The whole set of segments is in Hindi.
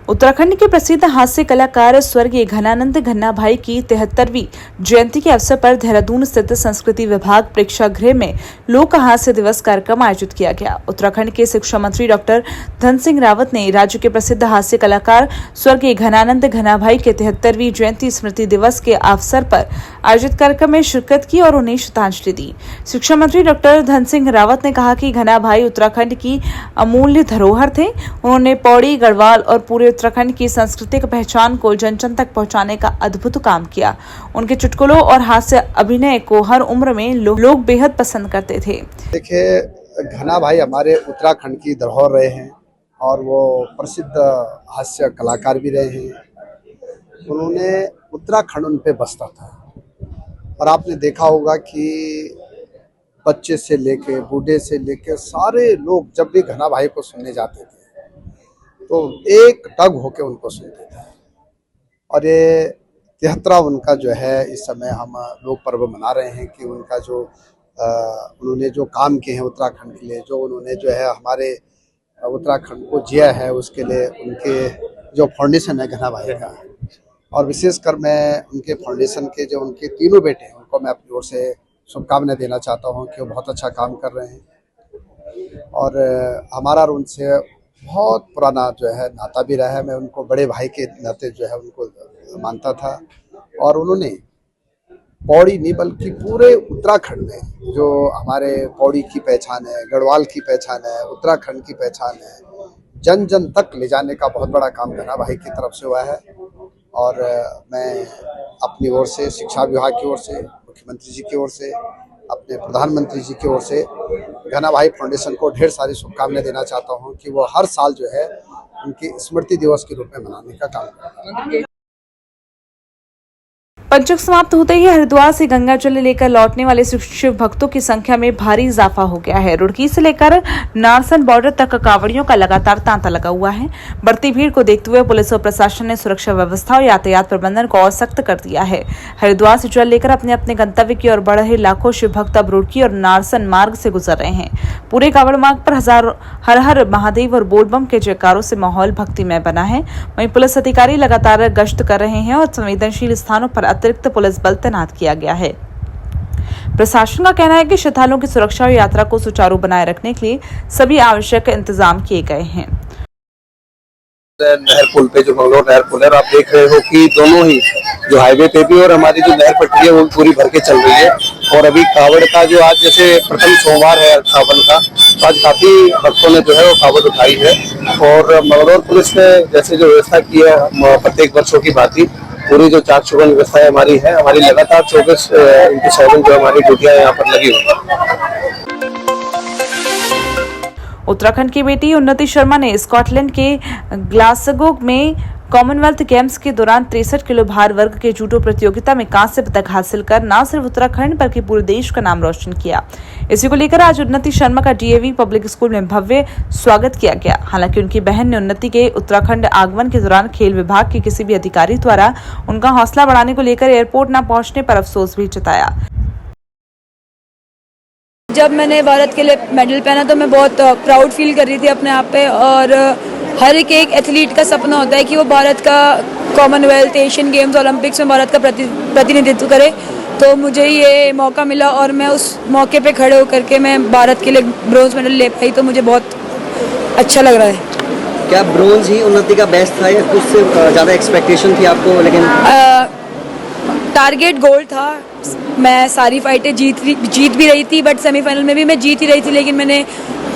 उत्तराखंड के प्रसिद्ध हास्य कलाकार स्वर्गीय घनानंद घन्ना भाई की 73वीं जयंती के अवसर पर देहरादून स्थित संस्कृति विभाग प्रेक्षागृह में लोक हास्य दिवस कार्यक्रम आयोजित किया गया। उत्तराखंड के शिक्षा मंत्री डॉक्टर धन सिंह रावत ने राज्य के प्रसिद्ध हास्य कलाकार स्वर्गीय घनानंद घन्ना भाई के 73वीं जयंती स्मृति दिवस के अवसर पर आयोजित कार्यक्रम में शिरकत की और उन्हें श्रद्धांजलि दी। शिक्षा मंत्री डॉक्टर धन सिंह रावत ने कहा कि घना भाई उत्तराखंड की अमूल्य धरोहर थे। उन्होंने पौड़ी, गढ़वाल और पूरे उत्तराखंड की सांस्कृतिक पहचान को जन जन तक पहुंचाने का अद्भुत काम किया। उनके चुटकुलों और हास्य अभिनय को हर उम्र में लोग बेहद पसंद करते थे। देखिए, घना भाई हमारे उत्तराखंड की धरोहर रहे हैं और वो प्रसिद्ध हास्य कलाकार भी रहे हैं। उन्होंने उत्तराखंड उन पे बसता था और आपने देखा होगा कि बच्चे से लेके बूढ़े से लेके सारे लोग जब भी घना भाई को सुनने जाते थे तो एक टग होके उनको सुनते थे। और ये 73 उनका जो है इस समय हम लोग पर्व मना रहे हैं कि उनका जो उन्होंने जो काम किए हैं उत्तराखंड के लिए, जो उन्होंने जो है हमारे उत्तराखंड को जिया है, उसके लिए उनके जो फाउंडेशन है घना भाई का, और विशेषकर मैं उनके फाउंडेशन के जो उनके तीनों बेटे हैं उनको मैं अपनी ओर से शुभकामनाएं देना चाहता हूं कि वो बहुत अच्छा काम कर रहे हैं। और हमारा उनसे बहुत पुराना जो है नाता भी रहा है। मैं उनको बड़े भाई के नाते जो है उनको मानता था और उन्होंने पौड़ी नहीं बल्कि पूरे उत्तराखंड में जो हमारे पौड़ी की पहचान है, गढ़वाल की पहचान है, उत्तराखंड की पहचान है, जन जन तक ले जाने का बहुत बड़ा काम घना भाई की तरफ से हुआ है। और मैं अपनी ओर से, शिक्षा विभाग की ओर से, मुख्यमंत्री जी की ओर से, अपने प्रधानमंत्री जी की ओर से घना भाई फाउंडेशन को ढेर सारी शुभकामनाएं देना चाहता हूं कि वो हर साल जो है उनकी स्मृति दिवस के रूप में मनाने का काम करता है। पंचक समाप्त होते ही हरिद्वार से गंगा जल लेकर लौटने वाले शिव भक्तों की संख्या में भारी इजाफा हो गया है। रुड़की से लेकर नारसन बॉर्डर तक कांवड़ियों का लगातार तांता लगा हुआ है। बढ़ती भीड़ को देखते हुए पुलिस और प्रशासन ने सुरक्षा व्यवस्था और यातायात प्रबंधन को और सख्त कर दिया है। हरिद्वार से जल लेकर अपने अपने गंतव्य की ओर बढ़ रहे लाखों शिव भक्त अब रुड़की और नारसन मार्ग से गुजर रहे हैं। पूरे कांवड़ मार्ग पर हजारों हर हर महादेव और बोलबम के जयकारों से माहौल भक्तिमय बना है। वहीं पुलिस अधिकारी लगातार गश्त कर रहे हैं और संवेदनशील स्थानों पर अतिरिक्त पुलिस बल तैनात किया गया है। प्रशासन का कहना है कि श्रद्धालुओं की सुरक्षा और यात्रा को सुचारू बनाए रखने के लिए सभी आवश्यक इंतजाम किए गए हैं। नहर पुल पे जो मंगलोर नहर पुल है, आप देख रहे हो कि दोनों ही जो हाईवे पे भी और हमारी जो नहर पट्टी है वो पूरी भर के चल रही है। और अभी कावड़ का जो आज जैसे प्रथम सोमवार है सावन का, तो आज काफी भक्तों ने जो है वो कावड़ उठाई है। और मंगलोर पुलिस ने जैसे जो व्यवस्था की है प्रत्येक वर्षों की भांति पूरी जो चाक चौबंद व्यवस्था हमारी है, हमारी लगातार 24/7 जो हमारी ड्यूटियां यहाँ पर लगी हुई है। उत्तराखंड की बेटी उन्नति शर्मा ने स्कॉटलैंड के ग्लासगो में कॉमनवेल्थ गेम्स के दौरान 63 किलो भार वर्ग के जूडो प्रतियोगिता में कांस्य पदक हासिल कर न सिर्फ उत्तराखंड बल्कि पूरे देश का नाम रोशन किया। इसी को लेकर आज उन्नति शर्मा का डीएवी पब्लिक स्कूल में भव्य स्वागत किया गया। हालांकि उनकी बहन ने उन्नति के उत्तराखंड आगमन के दौरान खेल विभाग के किसी भी अधिकारी द्वारा उनका हौसला बढ़ाने को लेकर एयरपोर्ट न पहुंचने पर अफसोस भी जताया। जब मैंने भारत के लिए मेडल पहना तो मैं बहुत प्राउड फील कर रही थी अपने आप पे। और हर एक एथलीट का सपना होता है कि वो भारत का कॉमनवेल्थ, एशियन गेम्स, ओलंपिक्स में भारत का प्रतिनिधित्व करे। तो मुझे ये मौका मिला और मैं उस मौके पे खड़े होकर के मैं भारत के लिए ब्रोंज मेडल ले पाई, तो मुझे बहुत अच्छा लग रहा है। क्या ब्रोंज ही उन्नति का बेस्ट था या कुछ से ज़्यादा एक्सपेक्टेशन थी आपको? लेकिन टारगेट गोल्ड था। मैं सारी फाइटें जीत भी रही थी, बट सेमीफाइनल में भी मैं जीत ही रही थी। लेकिन मैंने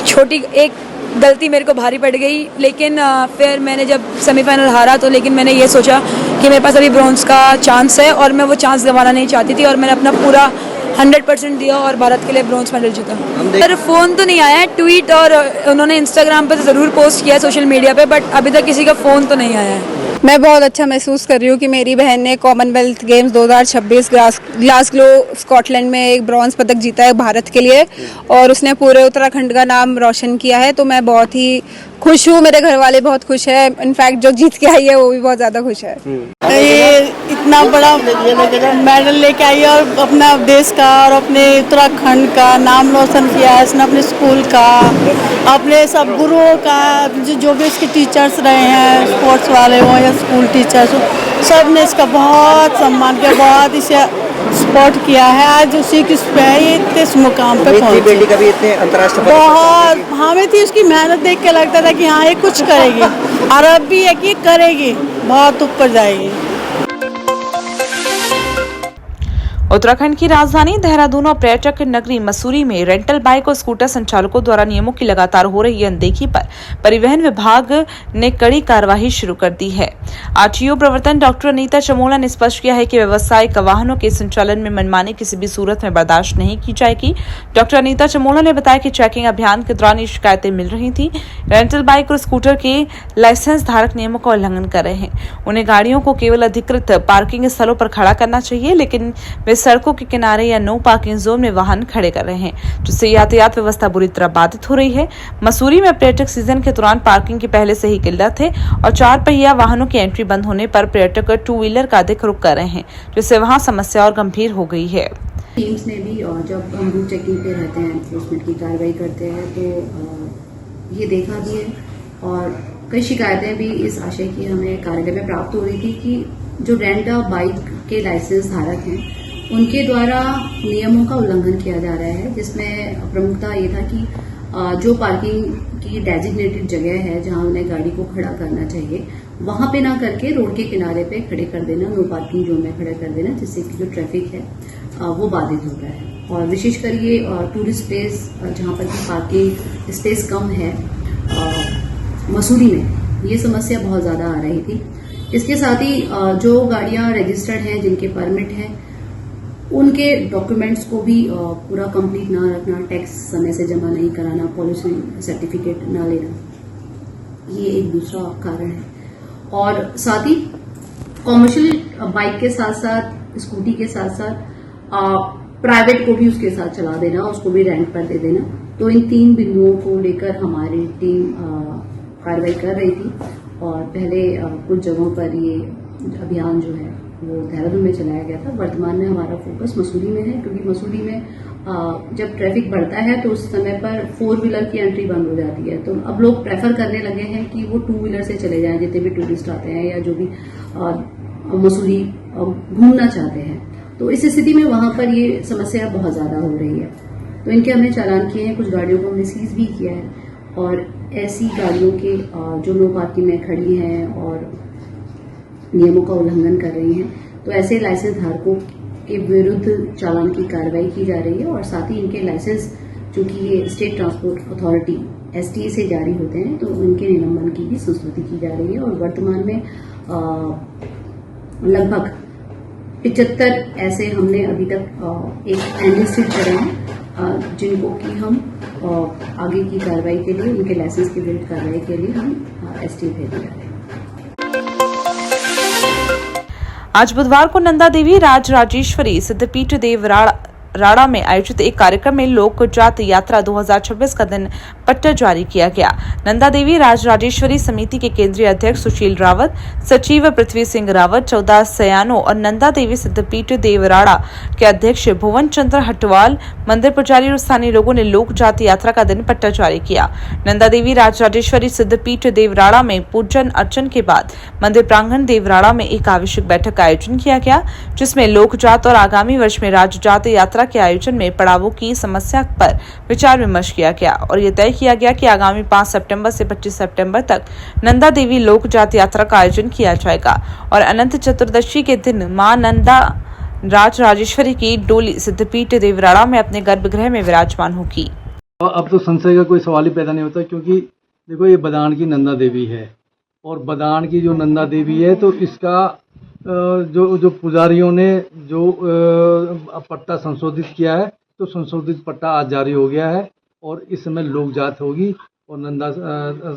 छोटी एक गलती मेरे को भारी पड़ गई। लेकिन फिर मैंने जब सेमीफाइनल हारा तो लेकिन मैंने ये सोचा कि मेरे पास अभी ब्रोंज का चांस है और मैं वो चांस गंवाना नहीं चाहती थी। और मैंने अपना पूरा 100% दिया और भारत के लिए ब्रोंज मेडल जीता। सर फ़ोन तो नहीं आया है, ट्वीट और उन्होंने इंस्टाग्राम पर ज़रूर पोस्ट किया है सोशल मीडिया पे, बट अभी तक किसी का फ़ोन तो नहीं आया है। मैं बहुत अच्छा महसूस कर रही हूँ कि मेरी बहन ने कॉमनवेल्थ गेम्स 2026 ग्लासगो स्कॉटलैंड में एक ब्रॉन्ज पदक जीता है भारत के लिए और उसने पूरे उत्तराखंड का नाम रोशन किया है। तो मैं बहुत ही खुश हूँ, मेरे घर वाले बहुत खुश हैं, इनफैक्ट जो जीत के आई है वो भी बहुत ज़्यादा खुश है। ये इतना बड़ा मेडल लेके आई है और अपना देश का और अपने उत्तराखंड का नाम रोशन किया है इसने, अपने स्कूल का, अपने सब गुरुओं का, जो भी इसके टीचर्स रहे हैं, स्पोर्ट्स वाले हो या स्कूल टीचर्स हो, सब ने इसका बहुत सम्मान किया, बहुत इसे सपोर्ट किया है। आज उसी की ये इस मुकाम पे बेटी पहुंची। का भी इतने अंतर्राष्ट्रीय बहुत हमें थी उसकी मेहनत देख के लगता था कि हाँ ये कुछ करेगी और अब भी है कि करेगी, बहुत ऊपर जाएगी। उत्तराखंड की राजधानी देहरादून और पर्यटक नगरी मसूरी में रेंटल बाइक और स्कूटर संचालकों द्वारा नियमों की लगातार हो रही अनदेखी पर परिवहन विभाग ने कड़ी कार्रवाई शुरू कर दी है। आरटीओ प्रवर्तन डॉक्टर अनीता चमोला ने स्पष्ट किया है कि व्यावसायिक वाहनों के संचालन में मनमानी किसी भी सूरत में बर्दाश्त नहीं की जाएगी। डॉक्टर अनीता चमोला ने बताया कि चेकिंग अभियान के दौरान ये शिकायतें मिल रही थी। रेंटल बाइक और स्कूटर के लाइसेंस धारक नियमों का उल्लंघन कर रहे हैं। उन्हें गाड़ियों को केवल अधिकृत पार्किंग स्थलों पर खड़ा करना चाहिए, लेकिन वे सड़कों के किनारे या नो पार्किंग जोन में वाहन खड़े कर रहे हैं, जिससे यातायात व्यवस्था बुरी तरह बाधित हो रही है। मसूरी में पर्यटक सीजन के दौरान पार्किंग की पहले से ही किल्लत है और 4 पहिया वाहनों की एंट्री बंद होने पर पर्यटक 2 व्हीलर का अधिक रुख कर रहे हैं, जिससे वहां समस्या और गंभीर हो गई है। टीम्स ने भी जब हम रूट चेकिंग पे रहते हैं, एनफोर्समेंट की कार्रवाई करते हैं, तो ये देखा भी है और कई शिकायतें भी इस आशय की हमें कार्यालय में प्राप्त हो रही थी कि जो रेंट बाइक के लाइसेंस धारक हैं उनके द्वारा नियमों का उल्लंघन किया जा रहा है, जिसमें प्रमुखता ये था कि जो पार्किंग की डेजिग्नेटेड जगह है जहां उन्हें गाड़ी को खड़ा करना चाहिए, वहां पे ना करके रोड के किनारे पे खड़े कर देना, नो पार्किंग जोन में खड़े कर देना, जिससे कि जो ट्रैफिक है वो बाधित हो रहा है। और विशेषकर ये टूरिस्ट प्लेस जहां पर की पार्किंग स्पेस कम है मसूरी में, ये समस्या बहुत ज्यादा आ रही थी। इसके साथ ही जो गाड़ियां रजिस्टर्ड हैं, जिनके परमिट हैं, उनके डॉक्यूमेंट्स को भी पूरा कंप्लीट ना रखना, टैक्स समय से जमा नहीं कराना, पॉलिसी सर्टिफिकेट ना लेना, ये एक दूसरा कारण है। और साथ ही कॉमर्शियल बाइक के साथ साथ, स्कूटी के साथ साथ प्राइवेट को भी उसके साथ चला देना, उसको भी रेंट पर दे देना। तो इन 3 बिंदुओं को लेकर हमारी टीम कार्रवाई कर रही थी और पहले कुछ जगहों पर ये अभियान जो है वो देहरादून में चलाया गया था। वर्तमान में हमारा फोकस मसूरी में है, क्योंकि मसूरी में जब ट्रैफिक बढ़ता है तो उस समय पर 4 व्हीलर की एंट्री बंद हो जाती है। तो अब लोग प्रेफर करने लगे हैं कि वो 2 व्हीलर से चले जाएं, जितने भी टूरिस्ट आते हैं या जो भी मसूरी घूमना चाहते हैं। तो इस स्थिति में वहां पर ये समस्या बहुत ज्यादा हो रही है। तो इनके हमने चालान किए हैं, कुछ गाड़ियों को हमने सीज भी किया है और ऐसी गाड़ियों के जो नो पार्किंग में खड़ी हैं और नियमों का उल्लंघन कर रही हैं, तो ऐसे लाइसेंस धारकों के विरुद्ध चालान की कार्रवाई की जा रही है। और साथ ही इनके लाइसेंस, चूंकि ये स्टेट ट्रांसपोर्ट अथॉरिटी STA से जारी होते हैं, तो उनके निलंबन की भी संस्तुति की जा रही है। और वर्तमान में लगभग 75 ऐसे हमने अभी तक एक एनलिस्टेड करे हैं, जिनको कि हम आगे की कार्रवाई के लिए, उनके लाइसेंस के विरुद्ध कार्रवाई के लिए हम STA भेज रहे हैं। आज बुधवार को नंदा देवी राज राजेश्वरी सिद्धपीठ राड़ा में आयोजित एक कार्यक्रम में लोक जात यात्रा 2026 का दिन पट्टा जारी किया गया। नंदा देवी राज राजेश्वरी समिति के केंद्रीय अध्यक्ष सुशील रावत, सचिव पृथ्वी सिंह रावत, 14 सयानों और नंदा देवी सिद्धपीठ देवराड़ा के अध्यक्ष भुवन चंद्र हटवाल, मंदिर पुजारी और स्थानीय लोगों ने लोक जात यात्रा का दिन पट्टा जारी किया। नंदा देवी राज राजेश्वरी सिद्धपीठ देवराड़ा में पूजन अर्चन के बाद मंदिर प्रांगण देवराड़ा में एक आवश्यक बैठक का आयोजन किया गया, जिसमें लोक जात और आगामी वर्ष में राज जात यात्रा के आयोजन में पड़ावों की समस्या पर विचार विमर्श किया गया और यह तय किया गया कि आगामी 5 सितंबर से 25 सितंबर तक नंदा देवी लोक जात यात्रा का आयोजन किया जाएगा और अनंत चतुर्दशी के दिन मां नंदा राज राजेश्वरी की डोली सिद्धपीठ देवराड़ा में अपने गर्भगृह में विराजमान होगी। अब तो संशय का कोई सवाल ही पैदा नहीं होता, क्योंकि देखो ये बदान की नंदा देवी है और बदान की जो नंदा देवी है, तो इसका जो पुजारियों ने जो पट्टा संशोधित किया है, तो संशोधित पट्टा आज जारी हो गया है और इस समय लोक जात होगी और नंदा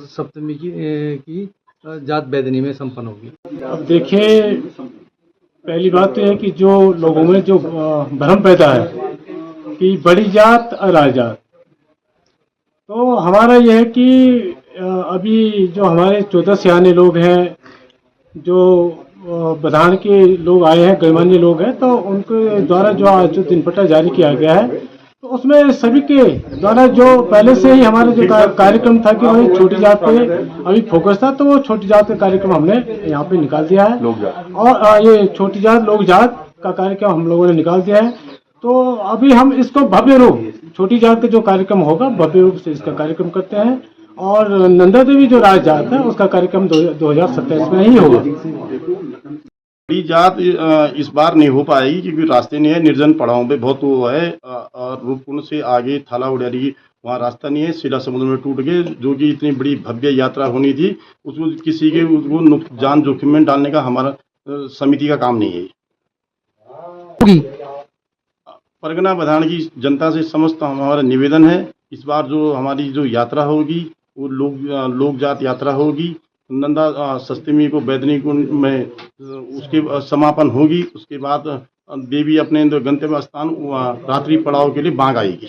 सप्तमी की जात बैदनी में संपन्न होगी। अब देखिए, पहली बात तो है कि जो लोगों में जो भ्रम पैदा है कि बड़ी जात अराज जात, तो हमारा यह है कि अभी जो हमारे 14 सियाने लोग हैं, जो बधान के लोग आए हैं, गणमान्य लोग हैं, तो उनके द्वारा जो आज जो दिनपटा जारी किया गया है, तो उसमें सभी के द्वारा जो पहले से ही हमारा जो कार्यक्रम था कि वही छोटी जात पे अभी फोकस था, तो वो छोटी जात का कार्यक्रम हमने यहाँ पे निकाल दिया है और ये छोटी जात लोक जात का कार्यक्रम हम लोगों ने निकाल दिया है। तो अभी हम इसको भव्य रूप, छोटी जात का जो कार्यक्रम होगा भव्य रूप से इसका कार्यक्रम करते हैं और नंदा देवी जो राज जात है उसका कार्यक्रम 2027 में ही होगा। बड़ी जात इस बार नहीं हो पाएगी क्योंकि रास्ते नहीं है, निर्जन पड़ावों पे बहुत वो है और रूपकुंड से आगे थाला उड़ारी वहाँ रास्ता नहीं है, सीधा समुद्र में टूट गए। जो कि इतनी बड़ी भव्य यात्रा होनी थी, उसको किसी के उसको जान जोखिम में डालने का हमारा समिति का काम नहीं है। परगना बधान की जनता से समस्त हमारा निवेदन है, इस बार जो हमारी जो यात्रा होगी वो लोक जात यात्रा होगी। नंदा सप्तमी को बैदनी कुंड में उसके समापन होगी। उसके बाद देवी अपने गंतव्य स्थान रात्रि पड़ाव के लिए बांग आएगी।